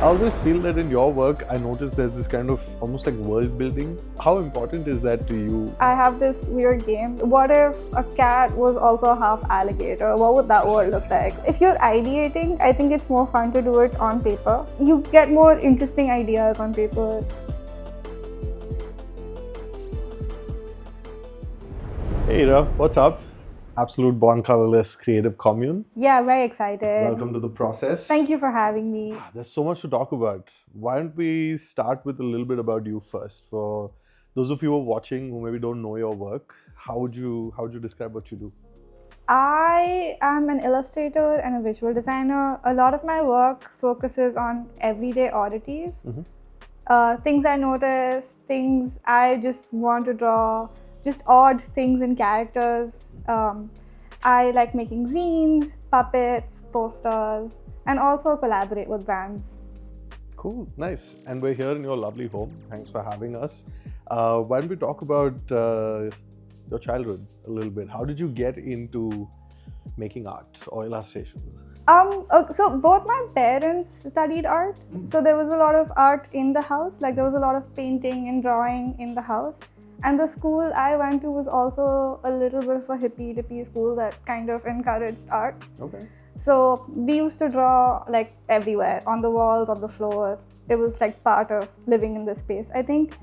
I always feel that in your work, I notice there's this kind of almost like world building. How important is that to you? I have this weird game. What if a cat was also half alligator? What would that world look like? If you're ideating, I think it's more fun to do it on paper. You get more interesting ideas on paper. Hey, Ira, what's up? Absolut Born Colorless Creative Commune. Yeah, very excited. Welcome to the process. Thank you for having me. There's so much to talk about. Why don't we start with a little bit about you first? For those of you who are watching who maybe don't know your work, how would you describe what you do? I am an illustrator and a visual designer. A lot of my work focuses on everyday oddities. Things I notice, things I just want to draw, just odd things in characters. I like making zines, puppets, posters, and also collaborate with brands. Cool, nice. And we're here in your lovely home. Thanks for having us. Why don't we talk about your childhood a little bit? How did you get into making art or illustrations? So both my parents studied art. So there was a lot of art in the house. Like there was a lot of painting and drawing in the house. And the school I went to was also a little bit of a hippie school that kind of encouraged art. Okay. So we used to draw like everywhere, on the walls, on the floor. It was like part of living in this space, I think.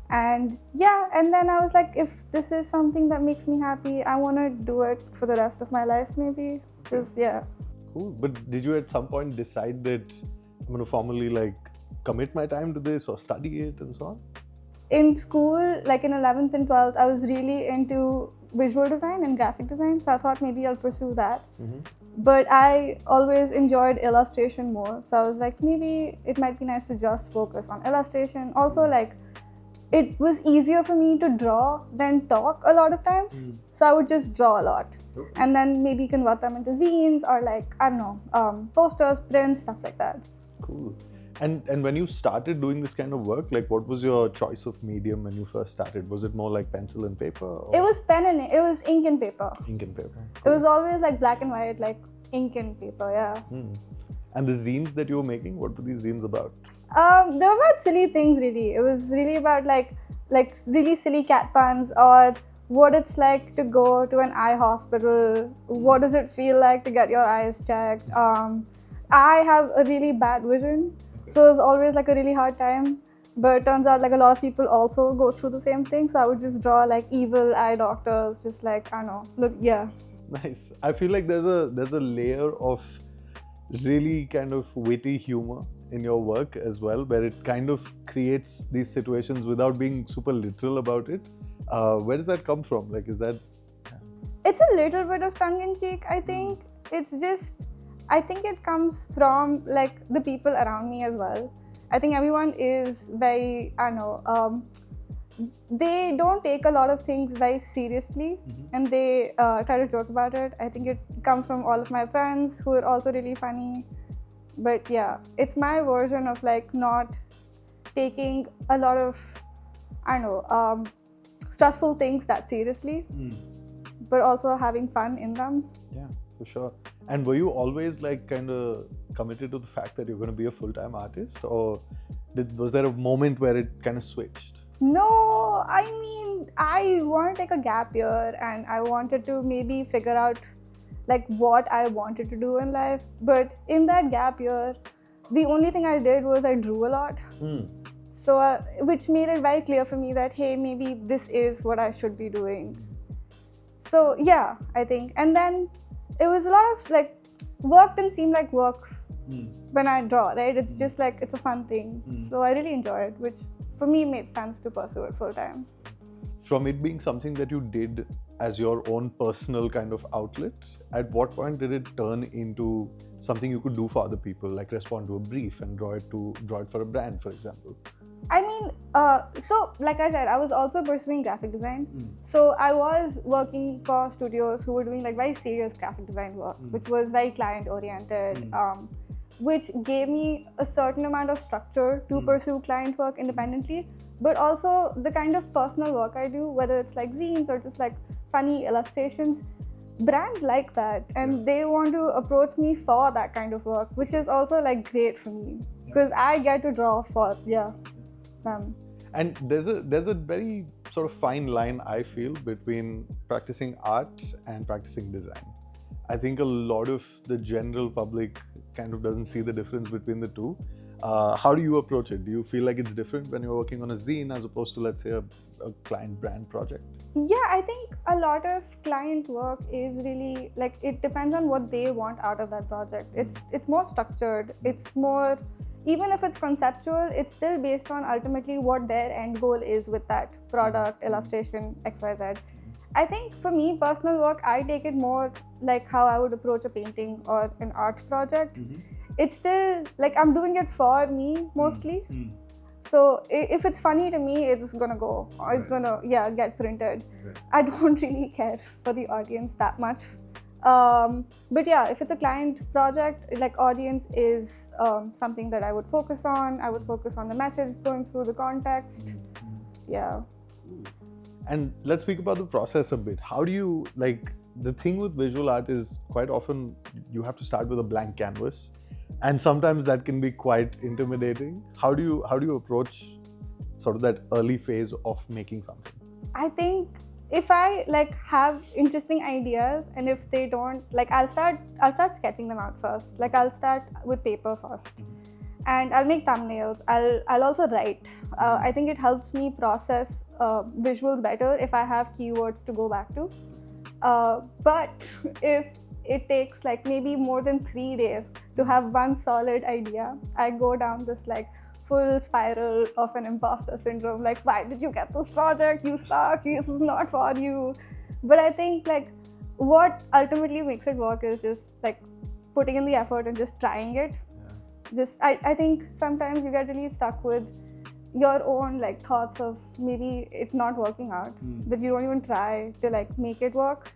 And yeah, and then I was like, if this is something that makes me happy, I want to do it for the rest of my life, maybe. Just, yeah. Cool. But did you at some point decide that I'm going to formally like commit my time to this or study it and so on? In school, like in 11th and 12th, I was really into visual design and graphic design. So I thought maybe I'll pursue that. But I always enjoyed illustration more. So I was like, maybe it might be nice to just focus on illustration. Also, like, it was easier for me to draw than talk a lot of times. So I would just draw a lot. And then maybe convert them into zines or like, I don't know, posters, prints, stuff like that. Cool. And when you started doing this kind of work, like what was your choice of medium when you first started? Was it more like pencil and paper? Or? It was pen and it was ink and paper. Ink and paper. Cool. It was always like black and white, like ink and paper, yeah. And the zines that you were making, what were these zines about? They were about silly things, really. It was really about like really silly cat puns or what it's like to go to an eye hospital. What does it feel like to get your eyes checked? I have a really bad vision, so it was always like a really hard time. But it turns out like a lot of people also go through the same thing. So I would just draw like evil eye doctors, just like, I don't know, look, yeah. Nice. I feel like there's a layer of really kind of witty humor in your work as well, where it kind of creates these situations without being super literal about it. Where does that come from? Like, is that? It's a little bit of tongue-in-cheek, I think. It's just, I think it comes from like the people around me as well. I think everyone is very, I don't know, they don't take a lot of things very seriously and they try to joke about it. I think it comes from all of my friends who are also really funny. But yeah, it's my version of like not taking a lot of, I don't know, stressful things that seriously, but also having fun in them. Yeah, for sure. And were you always like kind of committed to the fact that you're going to be a full-time artist, or was there a moment where it kind of switched? No, I mean, I want to take a gap year and I wanted to maybe figure out like what I wanted to do in life. But in that gap year, the only thing I did was I drew a lot. So, which made it very clear for me that, hey, maybe this is what I should be doing. So yeah, I think. And then it was a lot of like, work didn't seem like work when I draw, right? It's just like, it's a fun thing. So I really enjoy it, which for me made sense to pursue it full time. From it being something that you did as your own personal kind of outlet, at what point did it turn into something you could do for other people, like respond to a brief and draw it for a brand, for example? I mean, so like I said, I was also pursuing graphic design. So I was working for studios who were doing like very serious graphic design work, which was very client oriented, which gave me a certain amount of structure to pursue client work independently. But also the kind of personal work I do, whether it's like zines or just like funny illustrations, brands like that and they want to approach me for that kind of work, which is also like great for me. because I get to draw for them. And there's a very sort of fine line, I feel, between practicing art and practicing design. I think a lot of the general public kind of doesn't see the difference between the two. How do you approach it? Do you feel like it's different when you're working on a zine as opposed to, let's say, a client brand project? Yeah, I think a lot of client work is really like, it depends on what they want out of that project. It's more structured. It's more, even if it's conceptual, it's still based on ultimately what their end goal is with that product, illustration, XYZ. I think for me, personal work, I take it more like how I would approach a painting or an art project. It's still like I'm doing it for me mostly. So if it's funny to me, it's gonna go. Or it's gonna get printed. I don't really care for the audience that much. But yeah, if it's a client project, like audience is something that I would focus on. I would focus on the message going through the context. Yeah. And let's speak about the process a bit. How do you, like, the thing with visual art is quite often you have to start with a blank canvas, and sometimes that can be quite intimidating. How do you approach sort of that early phase of making something? I think if I like have interesting ideas, and if they don't, like, I'll start sketching them out first. Like, I'll start with paper first, and I'll make thumbnails. I'll also write. I think it helps me process visuals better if I have keywords to go back to. But if it takes like maybe more than 3 days to have one solid idea, I go down this like full spiral of an imposter syndrome. Like, why did you get this project? You suck. This is not for you. But I think like what ultimately makes it work is just like putting in the effort and just trying it. I think sometimes you get really stuck with your own like thoughts of maybe it not working out, that you don't even try to like make it work.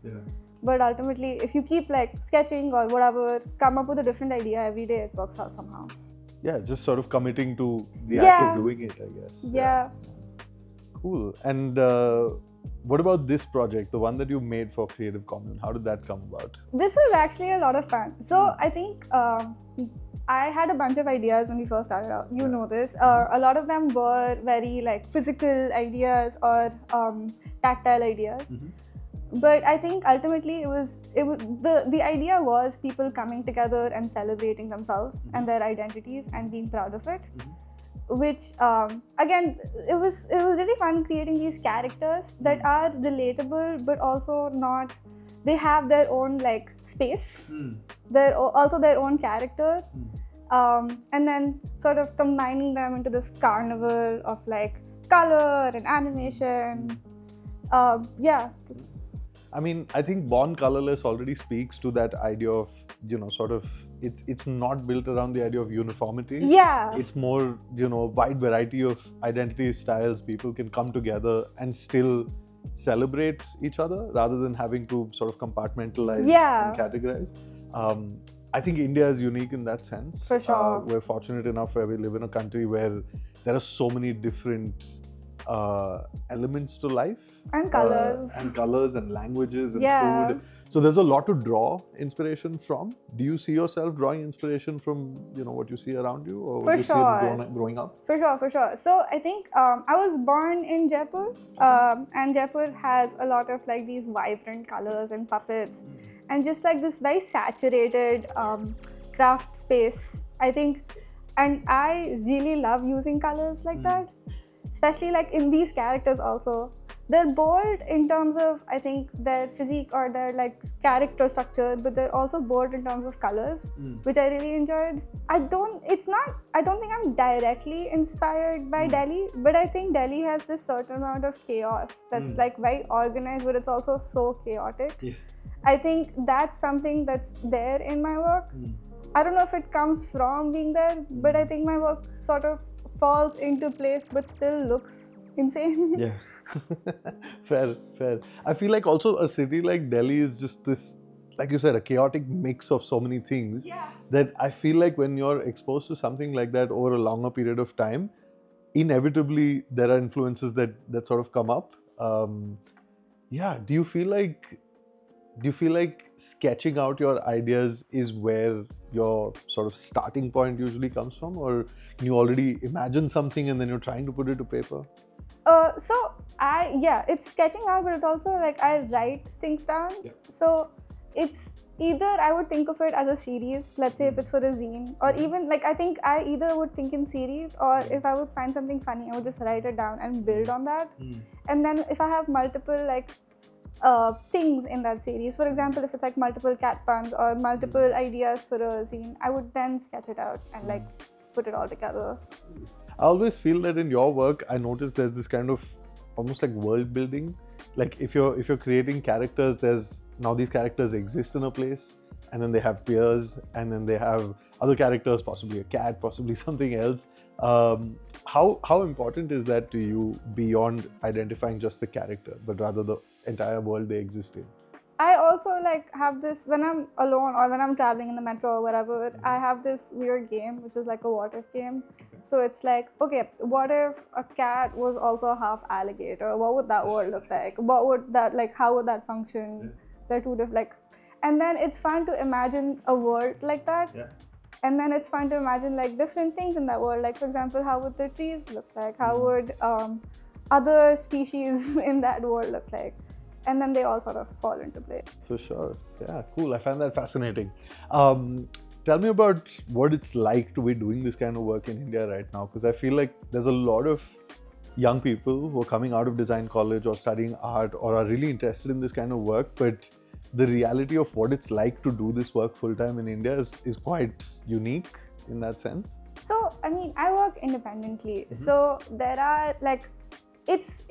But ultimately, if you keep like sketching or whatever, come up with a different idea every day, it works out somehow. Yeah, just sort of committing to the act of doing it, I guess. Yeah. Cool. And what about this project, the one that you made for Creative Commune? How did that come about? This was actually a lot of fun. So I think I had a bunch of ideas when we first started out. You know this. A lot of them were very like physical ideas or tactile ideas. But I think ultimately it was the idea was people coming together and celebrating themselves and their identities and being proud of it. Which again, it was really fun creating these characters that are relatable but also not. They have their own like space. They're also their own character. And then sort of combining them into this carnival of like color and animation. I mean, I think Born Colorless already speaks to that idea of, you know, sort of, it's not built around the idea of uniformity. Yeah. It's more, you know, wide variety of identity styles. People can come together and still celebrate each other rather than having to sort of compartmentalize and categorize. I think India is unique in that sense. For sure. We're fortunate enough where we live in a country where there are so many different elements to life. And colors. And languages and food. So there's a lot to draw inspiration from. Do you see yourself drawing inspiration from, you know, what you see around you, or what you see growing up? For sure. So I think I was born in Jaipur, and Jaipur has a lot of like these vibrant colors and puppets, and just like this very saturated craft space, I think. And I really love using colors like that, especially like in these characters also. They're bold in terms of, I think, their physique or their like character structure, but they're also bold in terms of colors, which I really enjoyed. I don't think I'm directly inspired by Delhi, but I think Delhi has this certain amount of chaos that's like very organized, but it's also so chaotic. I think that's something that's there in my work. I don't know if it comes from being there, but I think my work sort of falls into place but still looks insane. Yeah. Fair. I feel like also a city like Delhi is just this, like you said, a chaotic mix of so many things that I feel like when you're exposed to something like that over a longer period of time, inevitably there are influences that sort of come up. Do you feel like sketching out your ideas is where your sort of starting point usually comes from, or can you already imagine something and then you're trying to put it to paper? So it's sketching out, but it also like I write things down. Yeah. So it's either I would think of it as a series, let's say if it's for a zine, or even like I think I either would think in series, or if I would find something funny, I would just write it down and build on that. And then if I have multiple like things in that series, for example, if it's like multiple cat puns or multiple ideas for a zine, I would then sketch it out and like put it all together. I always feel that in your work, I notice there's this kind of almost like world building. Like if you're creating characters, there's now these characters exist in a place, and then they have peers, and then they have other characters, possibly a cat, possibly something else. How important is that to you beyond identifying just the character, but rather the entire world they exist in? I also like have this when I'm alone or when I'm traveling in the metro or wherever. I have this weird game which is like a what if game. So it's like, okay, what if a cat was also half alligator? What would that world look like? What would that like? How would that function? They're two different like, and then it's fun to imagine a world like that. Yeah. And then it's fun to imagine like different things in that world. Like for example, how would the trees look like? How would other species in that world look like? And then they all sort of fall into place. For sure. Yeah, cool. I find that fascinating. Tell me about what it's like to be doing this kind of work in India right now, because I feel like there's a lot of young people who are coming out of design college or studying art or are really interested in this kind of work, but the reality of what it's like to do this work full-time in India is quite unique in that sense. So, I mean, I work independently. So there are like, it's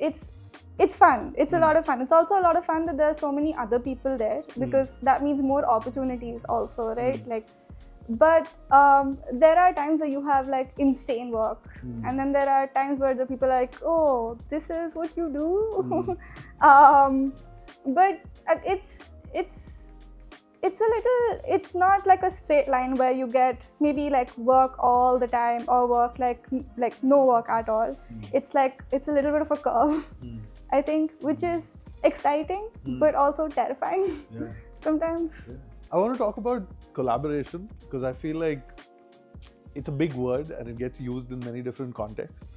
fun. It's a lot of fun. It's also a lot of fun that there are so many other people there, because that means more opportunities also, right? Like, but there are times where you have like insane work, and then there are times where the people are like, oh, this is what you do. But it's a little, it's not like a straight line where you get maybe like work all the time or work like no work at all. It's like, it's a little bit of a curve, I think, which is exciting, but also terrifying sometimes. I want to talk about collaboration, because I feel like it's a big word and it gets used in many different contexts.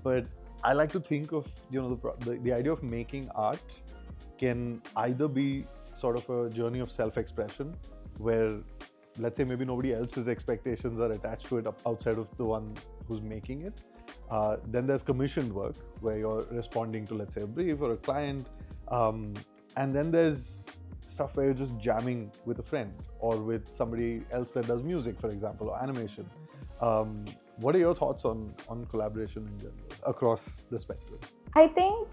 But I like to think of, you know, the idea of making art can either be sort of a journey of self-expression, where let's say maybe nobody else's expectations are attached to it outside of the one who's making it. Then there's commissioned work, where you're responding to, let's say, a brief or a client. And then there's stuff where you're just jamming with a friend or with somebody else that does music, for example, or animation. What are your thoughts on collaboration in general across the spectrum? I think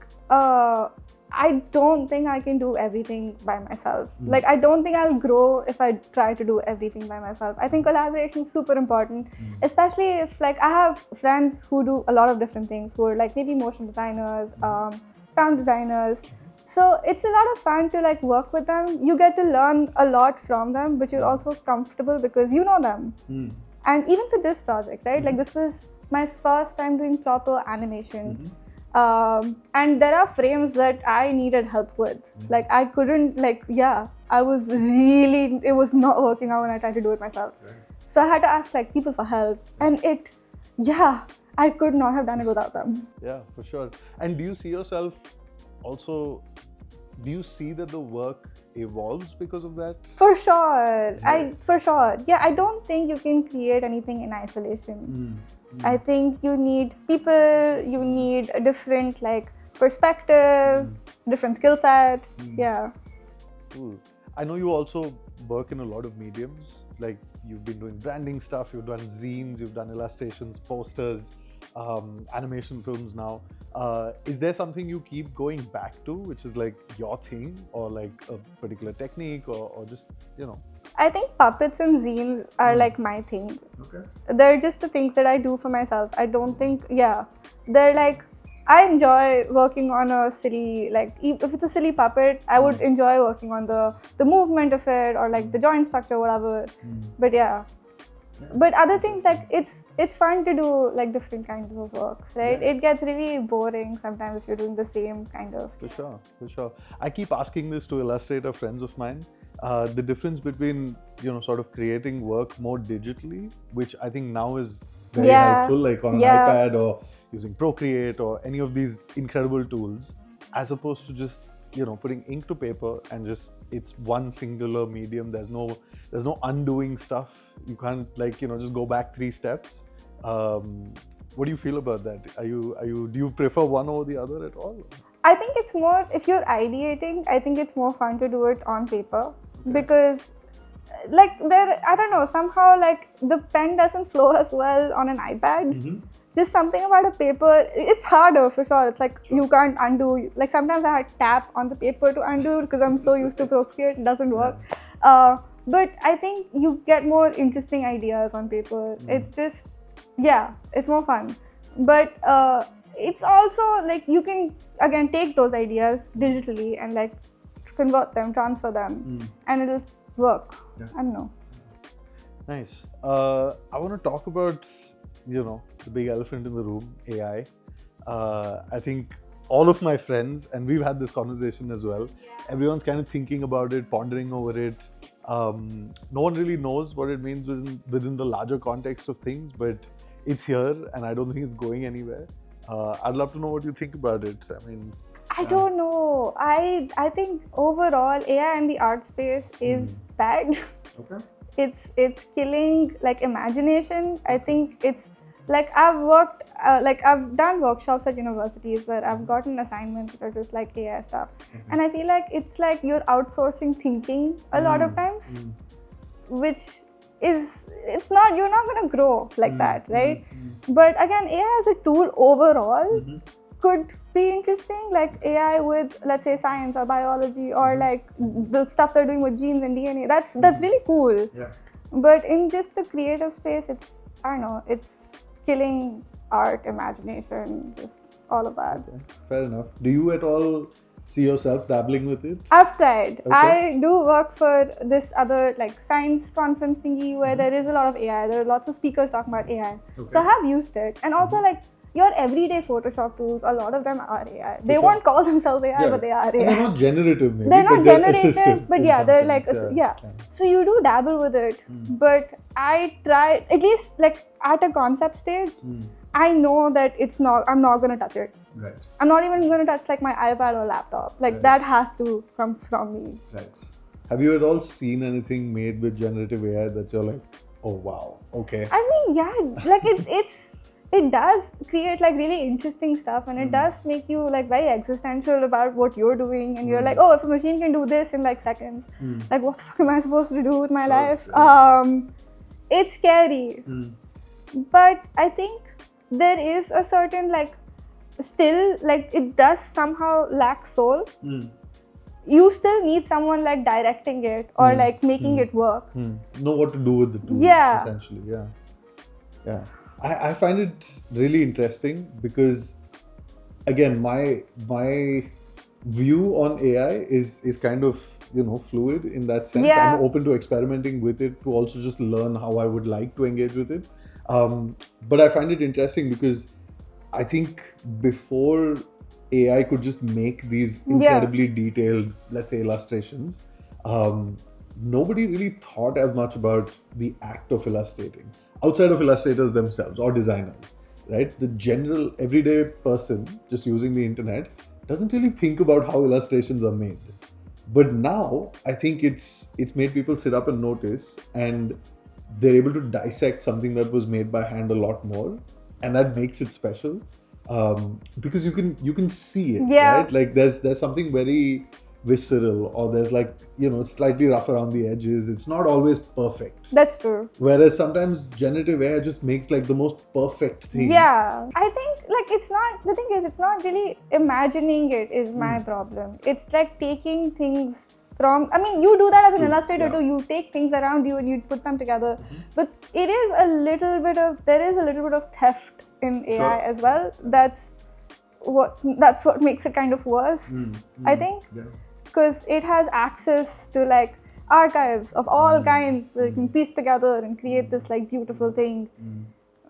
I don't think I can do everything by myself. Like, I don't think I'll grow if I try to do everything by myself. I think collaboration is super important, especially if like I have friends who do a lot of different things, who are like maybe motion designers, sound designers. So it's a lot of fun to like work with them. You get to learn a lot from them, but you're also comfortable because you know them. And even for this project, right? Like, this was my first time doing proper animation. And there are frames that I needed help with. Like, I couldn't, like, it was not working out when I tried to do it myself. So I had to ask like people for help, and I could not have done it without them. Yeah, for sure. And do you see yourself also, do you see that the work evolves because of that? For sure. I don't think you can create anything in isolation. I think you need people, you need a different like perspective, different skill set. Cool. I know you also work in a lot of mediums. Like, you've been doing branding stuff, you've done zines, you've done illustrations, posters, animation films now. Is there something you keep going back to, which is like your thing, or like a particular technique, or just, you know? I think puppets and zines are like my thing. Okay. They're just the things that I do for myself. I don't think, they're like, I enjoy working on a silly, like, if it's a silly puppet, I would enjoy working on the movement of it, or like the joint structure, whatever. But but other things, like, it's fun to do like different kinds of work, right? It gets really boring sometimes if you're doing the same kind of. For sure. I keep asking this to illustrator friends of mine, the difference between sort of creating work more digitally, which I think now is very helpful, like on an iPad or using Procreate or any of these incredible tools, as opposed to just putting ink to paper and just it's one singular medium. There's no undoing stuff. You can't just go back 3 steps. What do you feel about that? Do you prefer one over the other at all? I think it's more, if you're ideating, I think it's more fun to do it on paper, because I don't know, somehow the pen doesn't flow as well on an iPad. Just something about a paper, it's harder for sure. It's like you can't undo. Like sometimes I had tap on the paper to undo because I'm so used to Procreate, it doesn't work. But I think you get more interesting ideas on paper. It's just, it's more fun. But it's also like you can again take those ideas digitally and convert them, transfer them, and it'll work. I don't know. Nice. I want to talk about the big elephant in the room, AI. I think all of my friends, and we've had this conversation as well, everyone's kind of thinking about it, pondering over it. No one really knows what it means within the larger context of things, but it's here and I don't think it's going anywhere. I'd love to know what you think about it. I don't know. I think overall AI in the art space is bad. Okay. It's killing imagination. I think it's I've worked I've done workshops at universities where I've gotten assignments that are just AI stuff, and I feel like it's you're outsourcing thinking a lot of times, which is you're not going to grow like that, right? But again, AI as a tool overall could be interesting, like AI with, let's say, science or biology, or the stuff they're doing with genes and DNA. That's really cool. But in just the creative space, I don't know, it's killing art, imagination, just all of that. Okay. Fair enough. Do you at all see yourself dabbling with it? I've tried. Okay. I do work for this other science conference thingy where there is a lot of AI. There are lots of speakers talking about AI. Okay. So I have used it. And also your everyday Photoshop tools, a lot of them are AI. They won't call themselves AI, but they are AI. And they're not generative, maybe. They're not generative, but they're So you do dabble with it. But I tried, at least at a concept stage, I know that I'm not going to touch it. Right. I'm not even going to touch my iPad or laptop. That has to come from me. Right. Have you at all seen anything made with generative AI that you're like, oh wow, okay? I mean, it does create really interesting stuff, and it does make you very existential about what you're doing, and you're like, oh, if a machine can do this in seconds, what the fuck am I supposed to do with my life? It's scary. But I think there is a certain still it does somehow lack soul. You still need someone directing it or making it work. Know what to do with the tool, essentially. Yeah. I find it really interesting because, again, my view on AI is kind of fluid in that sense. I'm open to experimenting with it to also just learn how I would like to engage with it. But I find it interesting because I think before AI could just make these incredibly detailed, let's say, illustrations, nobody really thought as much about the act of illustrating outside of illustrators themselves or designers, right? The general everyday person just using the internet doesn't really think about how illustrations are made. But now I think it's made people sit up and notice, and they're able to dissect something that was made by hand a lot more, and that makes it special because you can see it, right? There's something very visceral, or there's slightly rough around the edges. It's not always perfect. That's true. Whereas sometimes generative AI just makes the most perfect thing. Yeah, I think it's not, the thing is, it's not really imagining it is my problem. It's taking things from, I mean, you do that as an illustrator too. You take things around you and you put them together. But it is there is a little bit of theft in AI as well. That's what makes it kind of worse, I think. Because it has access to archives of all kinds where it can piece together and create this beautiful thing.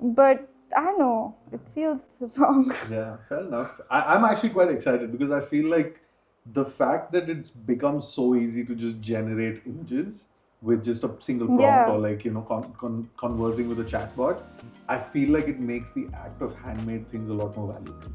But I don't know, it feels wrong. Yeah, fair enough. I'm actually quite excited because I feel like the fact that it's become so easy to just generate images with just a single prompt Yeah. or like conversing with a chatbot, I feel like it makes the act of handmade things a lot more valuable.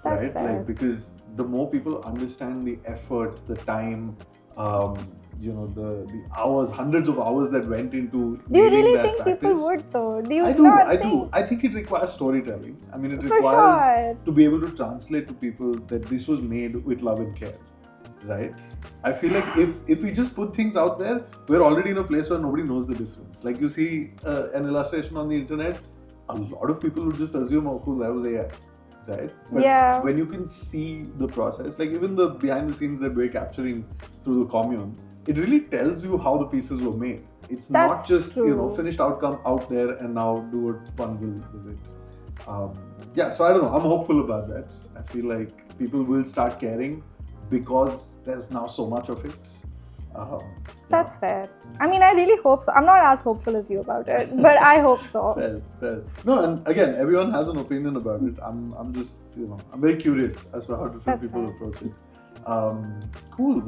That's Right? fair. Like, because the more people understand the effort, the time, the hours, hundreds of hours that went into Do you leading really that think practice. people would though? Do you I do. not I think? do. I think it requires storytelling. I mean, it For requires sure. to be able to translate to people that this was made with love and care. Right? I feel like if we just put things out there, we're already in a place where nobody knows the difference. Like, you see an illustration on the internet, a lot of people would just assume, oh, cool, that was AI. Right? But Yeah. when you can see the process, like even the behind the scenes that we're capturing through the commune, it really tells you how the pieces were made. It's That's not just true. finished outcome out there and now do what one will with it. So I don't know. I'm hopeful about that. I feel like people will start caring because there's now so much of it. That's fair. I mean, I really hope so. I'm not as hopeful as you about it, but I hope so. Fair. No, and again, everyone has an opinion about it. I'm just, I'm very curious as to how different That's people fair. approach it. Cool.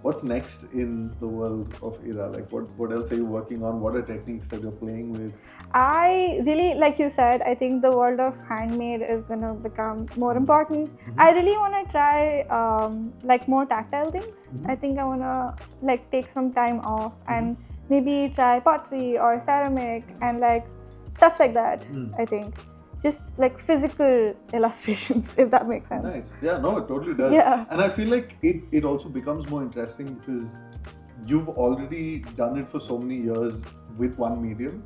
What's next in the world of Ira? Like, what else are you working on? What are techniques that you're playing with? I really, like you said, I think the world of handmade is gonna become more important. I really want to try like more tactile things. I think I want to like take some time off and maybe try pottery or ceramic and like stuff like that. I think just like physical illustrations, if that makes sense. Nice. Yeah, no, it totally does. Yeah. And I feel like it also becomes more interesting because you've already done it for so many years with one medium.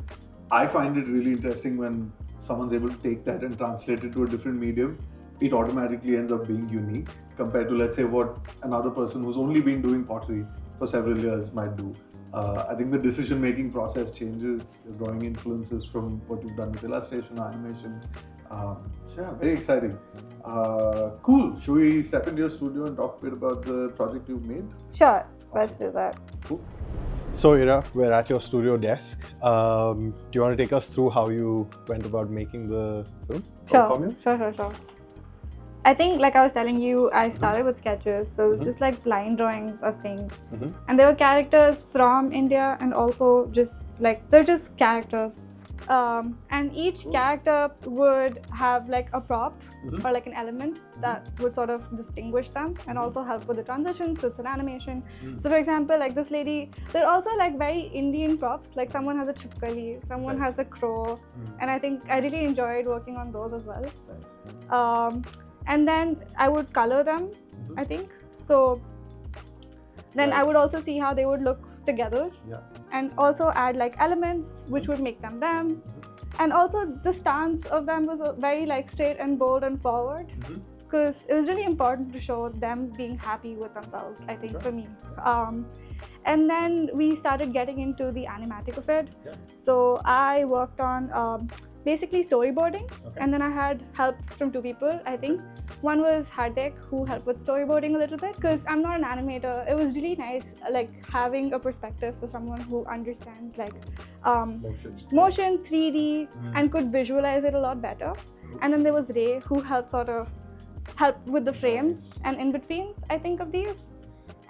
I find it really interesting when someone's able to take that and translate it to a different medium. It automatically ends up being unique compared to, let's say, what another person who's only been doing pottery for several years might do. I think the decision-making process changes, you're drawing influences from what you've done with illustration or animation. Very exciting. Cool. Should we step into your studio and talk a bit about the project you've made? Sure, let's do that. Cool. So, Ira, we're at your studio desk. Do you want to take us through how you went about making the film? Sure. I think, like I was telling you, I started with sketches, so just like blind drawings of things. And there were characters from India and also just like, they're just characters. And each character would have like a prop or like an element that would sort of distinguish them and also help with the transitions, so it's an animation. So for example, like this lady, they're also like very Indian props, like someone has a chipkali, someone has a crow, and I think I really enjoyed working on those as well. And then I would color them, I think. So then I would also see how they would look together and also add like elements which would make them them. And also the stance of them was very like straight and bold and forward because it was really important to show them being happy with themselves, I think, for me. And then we started getting into the animatic of it. So I worked on basically storyboarding, and then I had help from two people, I think. One was Hardik, who helped with storyboarding a little bit because I'm not an animator. It was really nice like having a perspective for someone who understands like motion 3D and could visualize it a lot better. And then there was Ray, who helped sort of help with the frames and in-betweens, I think, of these.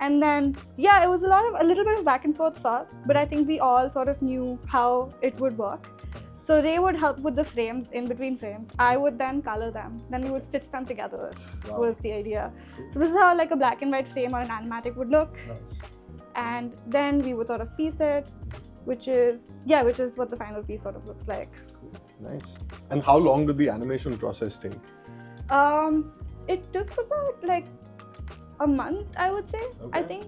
And then it was a little bit of back and forth first, but I think we all sort of knew how it would work. So Ray would help with the frames, in between frames. I would then color them. Then we would stitch them together, was the idea. So this is how like a black and white frame or an animatic would look. And then we would sort of piece it, which is what the final piece sort of looks like. Nice. And how long did the animation process take? It took about like a month, I would say. I think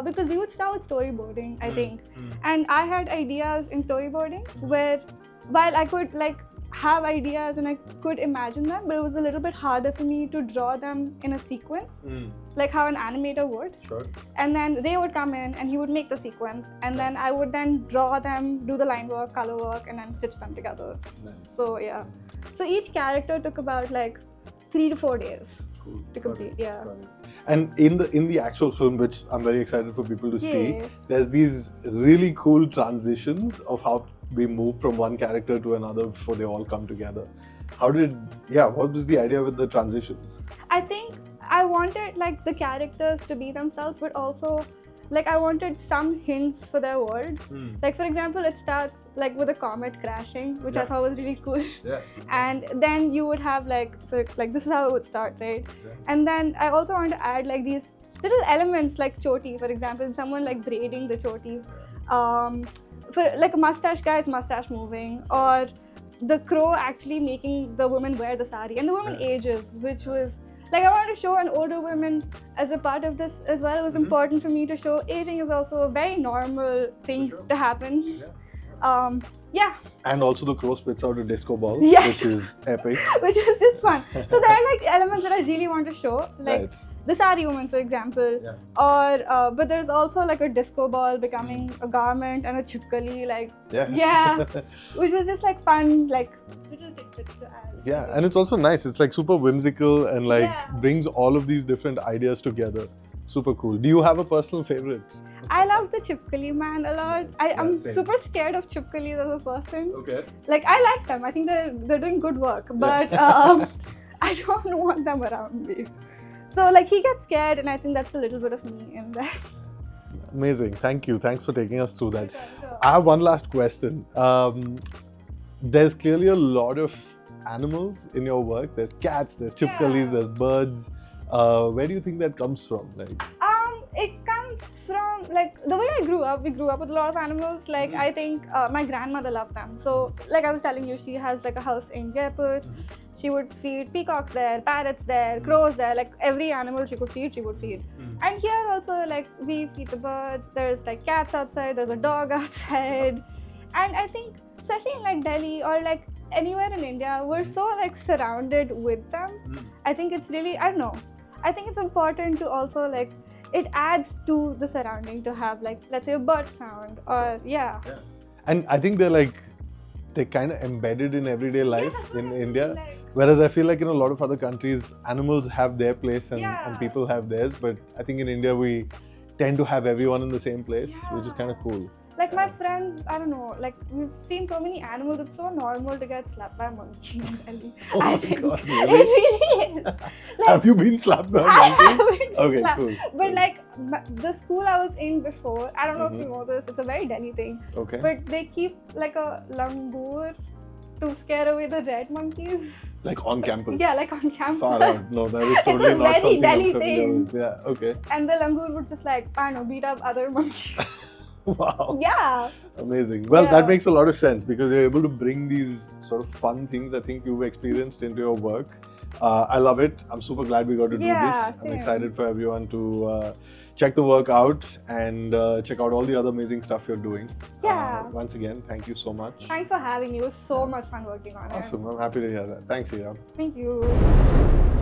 because we would start with storyboarding, I think. And I had ideas in storyboarding where while I could like have ideas and I could imagine them, but it was a little bit harder for me to draw them in a sequence, like how an animator would. And then Ray would come in and he would make the sequence, and then I would then draw them, do the line work, color work, and then stitch them together. So so each character took about like 3 to 4 days to complete. And in the actual film, which I'm very excited for people to see, there's these really cool transitions of how we move from one character to another before they all come together. What was the idea with the transitions? I think I wanted like the characters to be themselves, but also like I wanted some hints for their world. Like for example, it starts like with a comet crashing, which I thought was really cool. Yeah. And then you would have like this is how it would start, right? Yeah. And then I also wanted to add like these little elements like choti, for example, someone like braiding the choti. For like a mustache guy's mustache moving, or the crow actually making the woman wear the sari, and the woman ages, which was like I wanted to show an older woman as a part of this as well. It was important for me to show aging is also a very normal thing to happen. Yeah. And also the crow spits out a disco ball, Yes. which is epic. Which was just fun. So there are like elements that I really want to show, like Right. the sari woman, for example, or but there's also like a disco ball becoming a garment and a chipkali, like which was just like fun, like little tidbits to add. Yeah, and it's also nice. It's like super whimsical and like brings all of these different ideas together. Super cool. Do you have a personal favorite? I love the chipkali man a lot. I'm same. super scared of chipkalis as a person. Okay. Like I like them. I think they're doing good work, but I don't want them around me. So like he gets scared, and I think that's a little bit of me in there. Amazing. Thank you. Thanks for taking us through that. Sure. I have one last question. There's clearly a lot of animals in your work. There's cats, there's chipkalis, there's birds. Where do you think that comes from? Like, it comes from like the way I grew up. We grew up with a lot of animals. Like I think my grandmother loved them. So like I was telling you, she has like a house in Jaipur. She would feed peacocks there, parrots there, crows there. Like every animal she could feed, she would feed. And here also, like we feed the birds. There's like cats outside. There's a dog outside. And I think especially in like Delhi or like anywhere in India, we're so like surrounded with them. I think it's really, I don't know. I think it's important to also like, it adds to the surrounding to have like, let's say a bird sound or and I think they're kind of embedded in everyday life in India. Like, Whereas I feel like in a lot of other countries, animals have their place and people have theirs. But I think in India, we tend to have everyone in the same place, which is kind of cool. Like my friends, I don't know, like we've seen so many animals, it's so normal to get slapped by a monkey in Delhi. Oh I my think God, it really? really is. Like, Have you been slapped by a I monkey? haven't been Okay, slapped. cool. But like the school I was in before, I don't know if you know this, it's a very Delhi thing. Okay. But they keep like a langur to scare away the red monkeys. Like on campus? Yeah, like on campus. Far out. No, that is totally a not very something Delhi I'm familiar thing. with. Yeah, okay. And the langur would just like, I don't know, beat up other monkeys. Wow. Yeah. Amazing. Well, that makes a lot of sense because you're able to bring these sort of fun things I think you've experienced into your work. I love it. I'm super glad we got to do this. Same. I'm excited for everyone to check the work out and check out all the other amazing stuff you're doing. Once again, thank you so much. Thanks for having me. It was so much fun working on it. Awesome. I'm happy to hear that. Thanks, Ira. Thank you.